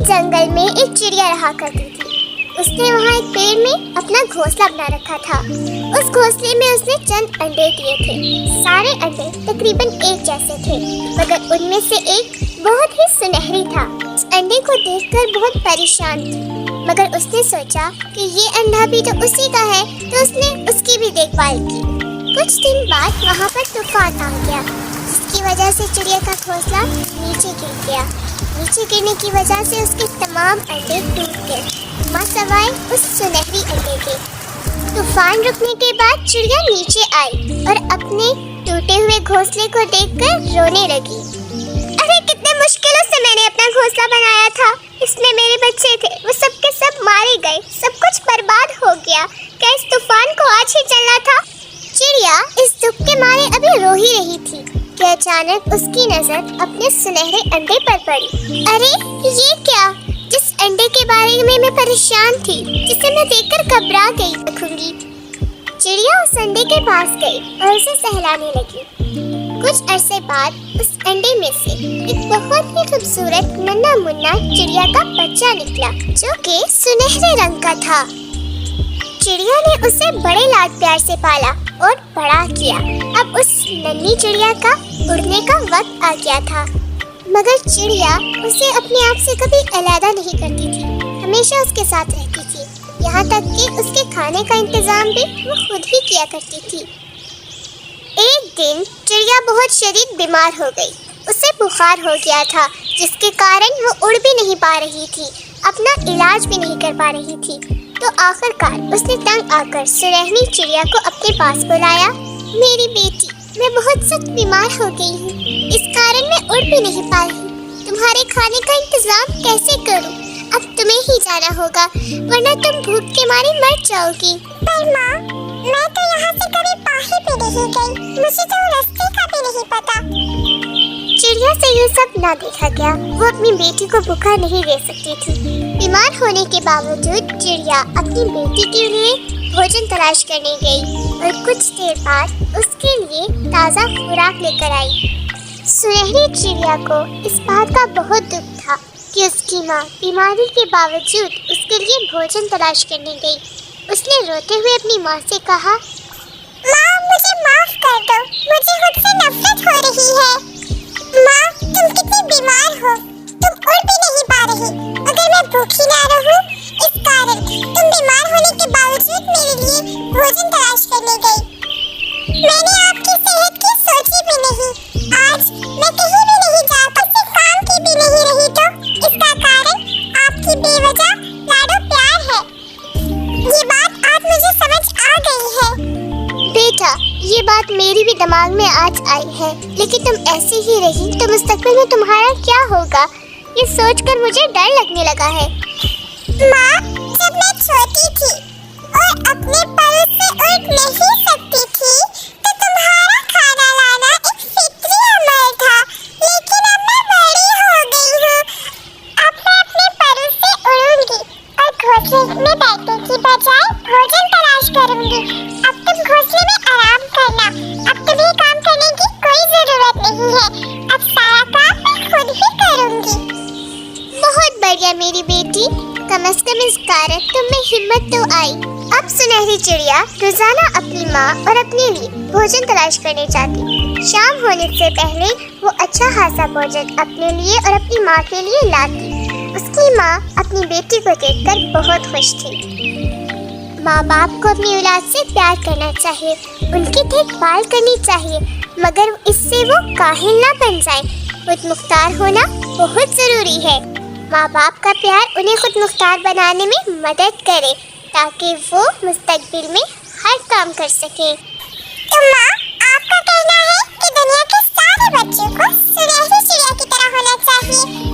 जंगल में एक चिड़िया रहा करती थी। उसने वहाँ एक पेड़ में अपना घोंसला बना रखा था। उस घोंसले में उसने चंद अंडे दिए थे। सारे अंडे तकरीबन एक जैसे थे, मगर उनमें से एक बहुत ही सुनहरी था। उस अंडे को देखकर बहुत परेशान थी, मगर उसने सोचा कि ये अंडा भी तो उसी का है, तो उसने उसकी भी देखभाल की। कुछ दिन बाद वहाँ पर तूफान आ गया, जिसकी वजह से चिड़िया का घोंसला नीचे गिर गया। नीचे गिरने की वजह से उसके तमाम अंडे टूट गए, माँ सवाए उस सुनहरी अंडे के। तूफान रुकने के बाद चिड़िया नीचे आई और अपने टूटे हुए घोंसले को देखकर रोने लगी। अरे कितने मुश्किलों से मैंने अपना घोंसला बनाया था, इसमें मेरे बच्चे थे, वो सब के सब मारे गए, सब कुछ बर्बाद हो गया। क्या इस तूफान को आज ही चलना था? चिड़िया इस दुख के मारे अभी रो ही रही थी कि अचानक उसकी नजर अपने सुनहरे अंडे पर पड़ी। अरे ये क्या? जिस अंडे के बारे में मैं परेशान थी, जिसे मैं देखकर घबरा गई रखूंगी। चिड़िया उस अंडे के पास गई और उसे सहलाने लगी। कुछ अरसे बाद उस अंडे में से एक बहुत ही खूबसूरत नन्हा मुन्ना चिड़िया का बच्चा निकला, जो कि सुनहरे रंग का था। चिड़िया ने उसे बड़े लाड प्यार से पाला और बड़ा किया। अब उस नन्ही चिड़िया का उड़ने का वक्त आ गया था, मगर चिड़िया उसे अपने आप से कभी अलग नहीं करती थी, हमेशा उसके साथ रहती थी। यहाँ तक कि उसके खाने का इंतजाम भी वो खुद ही किया करती थी। एक दिन चिड़िया बहुत शदीद बीमार हो गई। उसे बुखार हो गया था, जिसके कारण वो उड़ भी नहीं पा रही थी, अपना इलाज भी नहीं कर पा रही थी। तो आखिरकार उसने तंग आकर सुनहरी चिड़िया को अपने पास बुलाया। मेरी बेटी, मैं बहुत सख्त बीमार हो गई हूँ, इस कारण मैं उड़ भी नहीं पा रही। तुम्हारे खाने का इंतजाम कैसे करूँ? अब तुम्हें ही जाना होगा, वरना तुम भूख के मारे मर जाओगी। पर माँ, मैं तो यहाँ से कभी बाहर भी नहीं गई, मुझे तो रास्ते का भी नहीं पता। चिड़िया से ये सब ना देखा गया, वो अपनी बेटी को भूखा नहीं रह सकती थी। बीमार होने के बावजूद चिड़िया अपनी बेटी के लिए भोजन तलाश करने गई और कुछ देर बाद उसके लिए ताज़ा खुराक लेकर आई। सुनहरी चिड़िया को इस बात का बहुत दुख था कि उसकी माँ बीमारी के बावजूद उसके लिए भोजन तलाश करने गई। उसने रोते हुए अपनी माँ से कहा, माँ मुझे माफ कर दो, मुझे खुद से नफरत हो रही है। माँ, तुम कितनी बीमार हो, तुम उड़ भी नहीं पा रही। अगर मैं भूखी ना रहूं, इस कारण तुम बीमार होने के बावजूद मेरे लिए भोजन तलाश करने गई। मैंने आपकी सेहत की सोची भी नहीं। आज मैं कहीं भी नहीं जा सकती, काम की भी नहीं रही, तो इसका कारण आपकी बेवजह लाडो प्यार है। ये बात आज मुझे समझ आ गई है। बेटा, ये बात मेरी भी दिमाग में आज आई है, लेकिन तुम ऐसी ही रही तो मुस्तकबिल में तुम्हारा क्या होगा, ये सोचकर मुझे डर लगने लगा है। माँ, जब मैं छोटी थी और अपने पैरों से उड़ नहीं सकती थी, तो तुम्हारा खाना लाना एक फितरी अमल था। लेकिन अब मैं बड़ी हो गई हूँ, अब मैं अपने पैरों से उड़ूंगी और घोंसले में बैठने की बजाय भोजन तलाश करूंगी। अब तुम घोंसले में आराम करना, अब तुम्हें काम करने की कोई जरूरत नहीं है। अब सारा काम मैं खुद ही करूंगी। बहुत बढ़िया मेरी बेटी, कम से कम इस कारण तुम में हिम्मत तो आई। अब सुनहरी चिड़िया रोजाना अपनी माँ और अपने लिए भोजन तलाश करने जाती। शाम होने से पहले वो अच्छा खासा भोजन अपने लिए और अपनी माँ के लिए लाती। उसकी माँ अपनी बेटी को देखकर बहुत खुश थी। माँ बाप को अपनी औलाद से प्यार करना चाहिए, उनकी देखभाल करनी चाहिए, मगर इससे वो काहिल ना बन जाए। खुद मुख्तार होना बहुत जरूरी है। माँ बाप का प्यार उन्हें खुद मुख्तार बनाने में मदद करे, ताकि वो मुस्तकबिल में हर काम कर सके। तो माँ, आपका कहना है कि दुनिया के सारे बच्चों को सुनहरी चिड़िया की तरह होना चाहिए।